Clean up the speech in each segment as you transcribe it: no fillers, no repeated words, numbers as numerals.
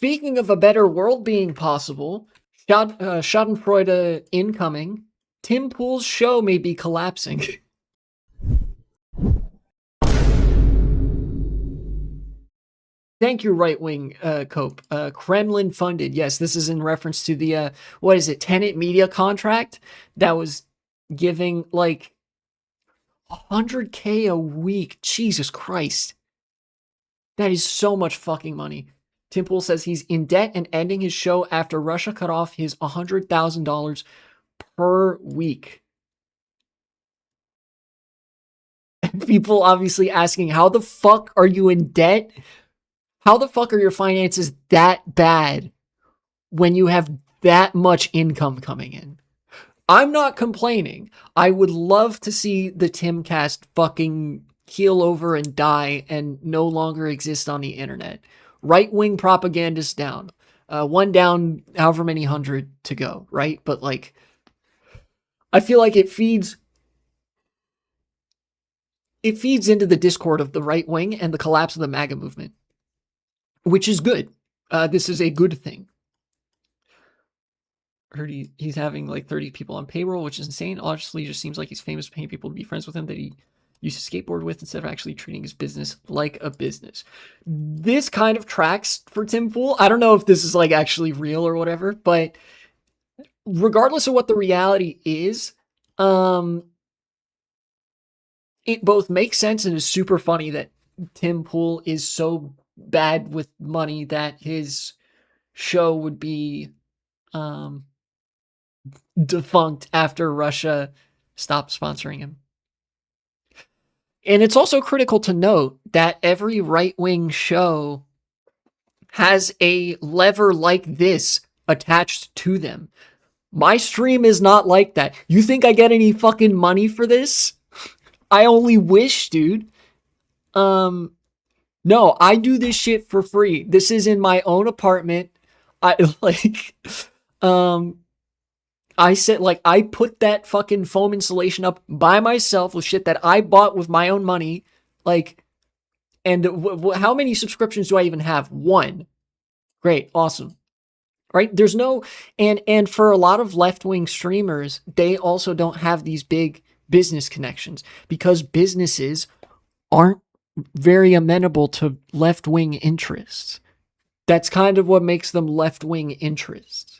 Speaking of a better world being possible, Schadenfreude incoming. Tim Pool's show may be collapsing. Thank you, right wing Cope. Kremlin funded. Yes, this is in reference to the what is it? Tenet Media contract that was giving like 100K a week. Jesus Christ, that is so much fucking money. Tim Pool says he's in debt and ending his show after Russia cut off his $100,000 per week. People obviously asking, how the fuck are you in debt? How the fuck are your finances that bad when you have that much income coming in? I'm not complaining. I would love to see the Timcast fucking keel over and die and no longer exist on the internet. Right-wing propagandists down. One down, however many hundred to go, right? But like, I feel like it feeds into the discord of the right wing and the collapse of the MAGA movement, which is good. This is a good thing. Heard he's having like 30 people on payroll, which is insane. Obviously, just seems like he's famous, paying people to be friends with him that he used to skateboard with instead of actually treating his business like a business. This kind of tracks for Tim Pool. I don't know if this is like actually real or whatever, but regardless of what the reality is, it both makes sense and is super funny that Tim Pool is so bad with money that his show would be defunct after Russia stopped sponsoring him. And it's also critical to note that every right-wing show has a lever like this attached to them. My stream is not like that. You think I get any fucking money for this? I only wish, dude. No, I do this shit for free. This is in my own apartment. I said, like, I put that fucking foam insulation up by myself with shit that I bought with my own money. Like, and how many subscriptions do I even have? One. Great. Awesome. Right? There's no, and for a lot of left-wing streamers, they also don't have these big business connections because businesses aren't very amenable to left-wing interests. That's kind of what makes them left-wing interests.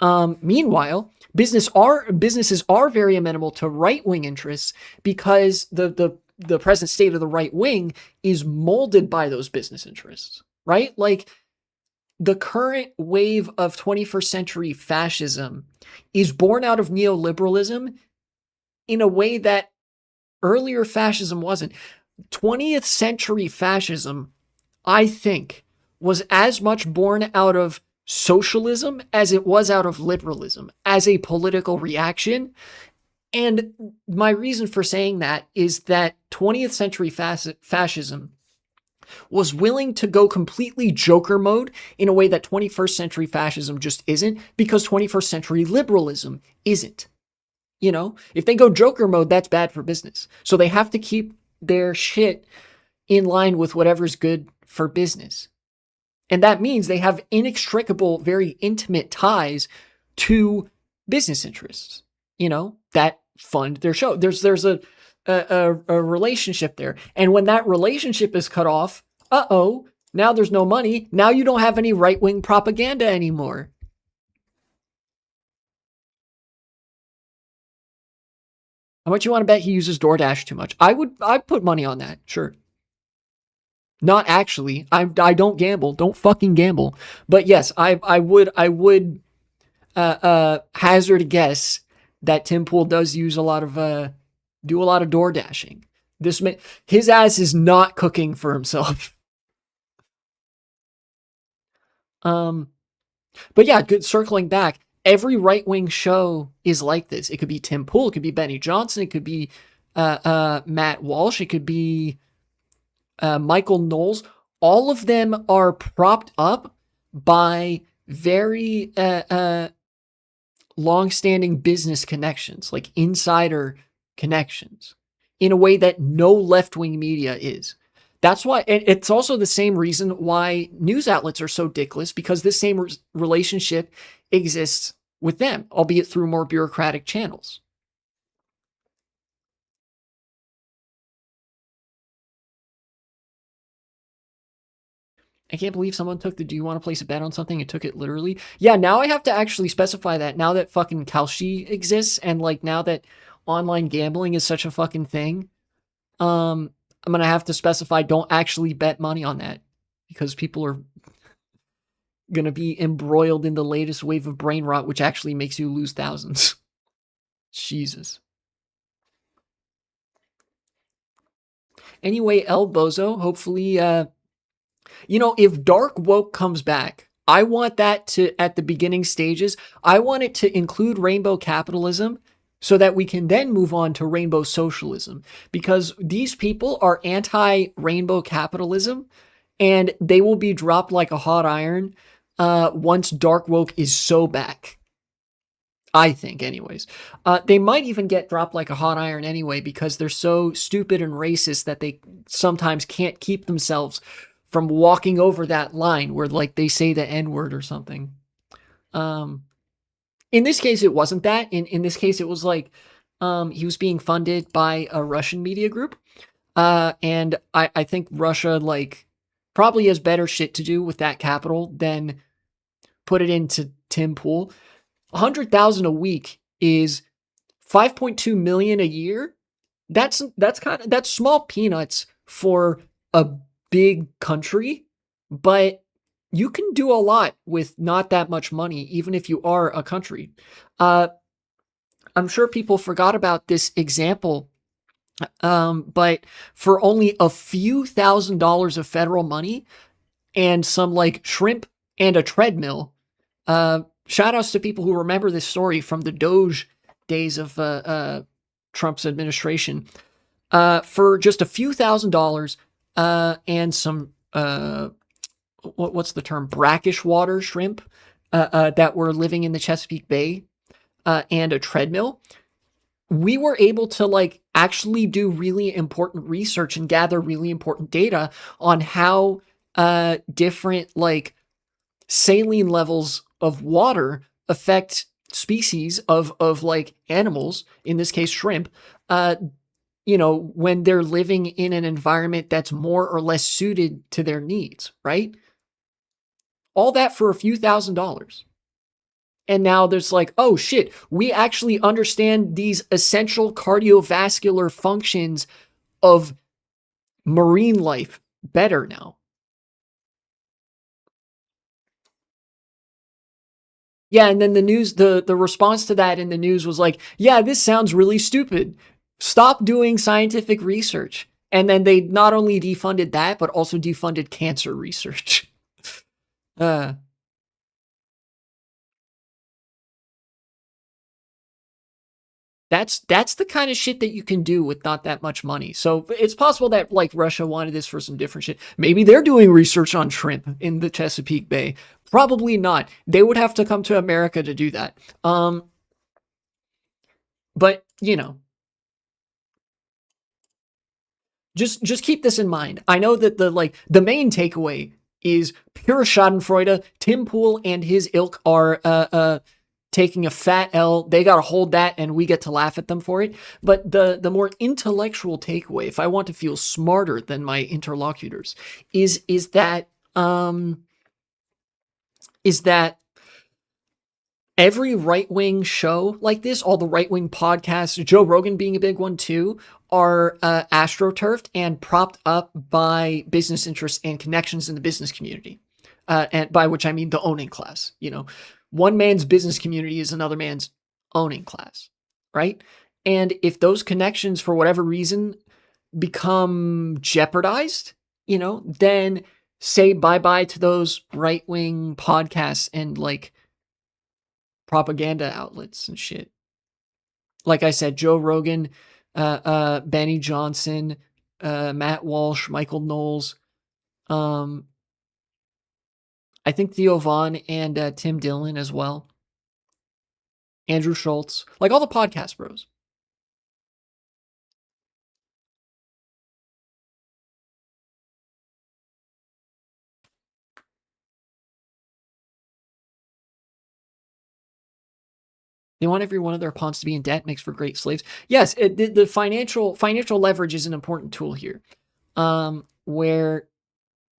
Meanwhile, businesses are very amenable to right-wing interests because the present state of the right wing is molded by those business interests, right? Like the current wave of 21st century fascism is born out of neoliberalism in a way that earlier fascism wasn't. 20th century fascism, I think, was as much born out of socialism as it was out of liberalism as a political reaction. And my reason for saying that is that 20th century fascism was willing to go completely Joker mode in a way that 21st century fascism just isn't, because 21st century liberalism isn't. You know, if they go Joker mode, that's bad for business. So they have to keep their shit in line with whatever's good for business. And that means they have inextricable, very intimate ties to business interests, you know, that fund their show. There's a relationship there. And when that relationship is cut off, now there's no money. Now you don't have any right-wing propaganda anymore. How much you want to bet he uses DoorDash too much? I'd put money on that. Sure. Not actually. I don't gamble. Don't fucking gamble. But yes, I would hazard a guess that Tim Pool does use a lot of do a lot of door dashing. His ass is not cooking for himself. But yeah, good. Circling back, every right wing show is like this. It could be Tim Pool, it could be Benny Johnson, it could be Matt Walsh, it could be Michael Knowles. All of them are propped up by very long-standing business connections, like insider connections, in a way that no left-wing media is. That's why, and it's also the same reason why news outlets are so dickless, because this same relationship exists with them, albeit through more bureaucratic channels. I can't believe someone took the "do you want to place a bet on something" and took it literally. Yeah, now I have to actually specify that, now that fucking Kalshi exists, and like now that online gambling is such a fucking thing. I'm gonna have to specify, don't actually bet money on that, because people are gonna be embroiled in the latest wave of brain rot, which actually makes you lose thousands. Jesus. Anyway, El Bozo, hopefully, if Dark Woke comes back, I want that to, at the beginning stages, I want it to include rainbow capitalism so that we can then move on to rainbow socialism, because these people are anti rainbow capitalism and they will be dropped like a hot iron once Dark Woke is so back. I think, anyways. They might even get dropped like a hot iron anyway, because they're so stupid and racist that they sometimes can't keep themselves from walking over that line where, like, they say the N word or something. Um, in this case, it wasn't that. In this case, it was like he was being funded by a Russian media group. And I think Russia, like, probably has better shit to do with that capital than put it into Tim Pool. 100,000 a week is 5.2 million a year. That's small peanuts for a big country, but you can do a lot with not that much money, even if you are a country. Uh, I'm sure people forgot about this example, but for only a few $1,000s of federal money and some like shrimp and a treadmill, shout outs to people who remember this story from the Doge days of Trump's administration. For just a few $1,000s and some, what's the term? Brackish water shrimp that were living in the Chesapeake Bay and a treadmill, we were able to like actually do really important research and gather really important data on how different like saline levels of water affect species of like animals, in this case shrimp, when they're living in an environment that's more or less suited to their needs, right? All that for a few $1,000s. And now there's like, oh shit, we actually understand these essential cardiovascular functions of marine life better now. Yeah, and then the news, the response to that in the news was like, yeah, this sounds really stupid. Stop doing scientific research. And then they not only defunded that, but also defunded cancer research. Uh, that's the kind of shit that you can do with not that much money. So it's possible that like Russia wanted this for some different shit. Maybe they're doing research on shrimp in the Chesapeake Bay. Probably not. They would have to come to America to do that. But just keep this in mind. I know that the main takeaway is pure Schadenfreude. Tim Pool and his ilk are taking a fat L. They got to hold that, and we get to laugh at them for it. But the more intellectual takeaway, if I want to feel smarter than my interlocutors, is that every right-wing show like this, all the right-wing podcasts, Joe Rogan being a big one too, are astroturfed and propped up by business interests and connections in the business community. And by which I mean the owning class. One man's business community is another man's owning class, right? And if those connections, for whatever reason, become jeopardized, then say bye-bye to those right-wing podcasts and like propaganda outlets and shit. Like I said, Joe Rogan, Benny Johnson, Matt Walsh, Michael Knowles, I think Theo Vaughn and Tim Dillon as well. Andrew Schultz, like all the podcast bros. They want every one of their pawns to be in debt, makes for great slaves. Yes, the financial leverage is an important tool here, where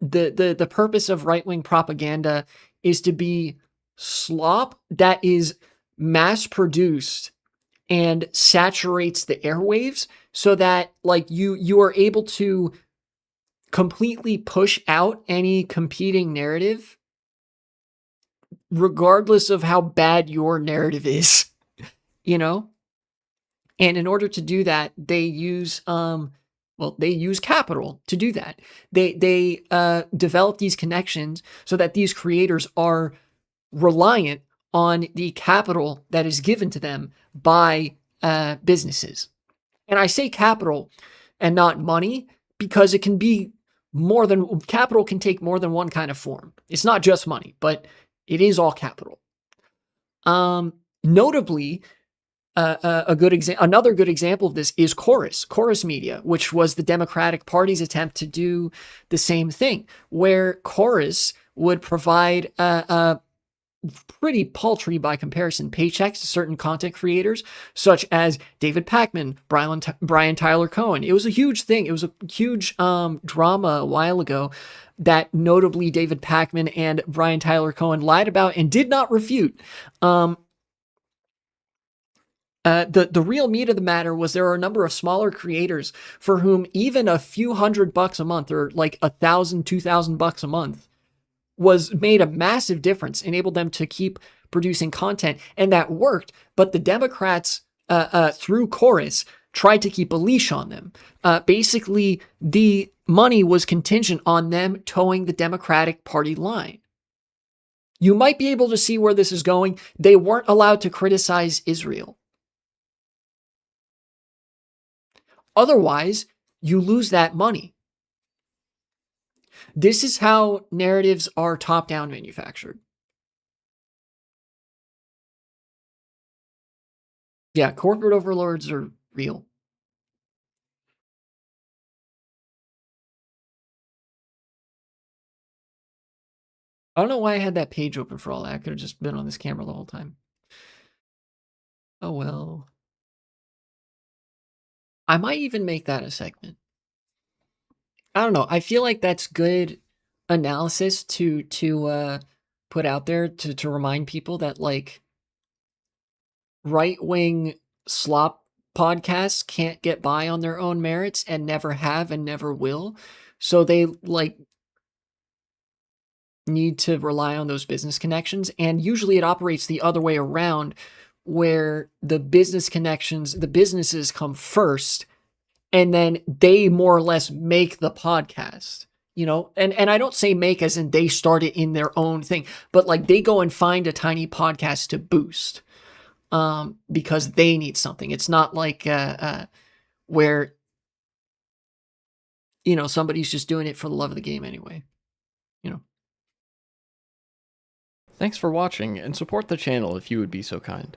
the purpose of right-wing propaganda is to be slop that is mass produced and saturates the airwaves, so that like you are able to completely push out any competing narrative regardless of how bad your narrative is, you know? And in order to do that, they use they use capital to do that. They develop these connections so that these creators are reliant on the capital that is given to them by businesses. And I say capital and not money because it can be more than capital can take more than one kind of form. It's not just money, but it is all capital. Notably, another good example of this is Chorus Media, which was the Democratic Party's attempt to do the same thing, where Chorus would provide pretty paltry by comparison paychecks to certain content creators, such as David Pakman, Brian Tyler Cohen. It was a huge thing. It was a huge drama a while ago that notably David Pakman and Brian Tyler Cohen lied about and did not refute. The real meat of the matter was there are a number of smaller creators for whom even a few $100 a month, or like $1,000, $2,000 a month, was made a massive difference, enabled them to keep producing content, and that worked. But the Democrats, through Chorus, tried to keep a leash on them. Basically, the money was contingent on them towing the Democratic Party line. You might be able to see where this is going. They weren't allowed to criticize Israel. Otherwise, you lose that money. This is how narratives are top-down manufactured. Yeah, corporate overlords are real. I don't know why I had that page open for all that. I could have just been on this camera the whole time. Oh well. I might even make that a segment. I don't know. I feel like that's good analysis to put out there to remind people that like right-wing slop podcasts can't get by on their own merits and never have and never will. So they like need to rely on those business connections. And usually it operates the other way around, where the business connections, the businesses come first, and then they more or less make the podcast. You know, and I don't say make as in they start it in their own thing, but like they go and find a tiny podcast to boost because they need something. It's not like where, you know, somebody's just doing it for the love of the game anyway, you know. Thanks for watching, and support the channel if you would be so kind.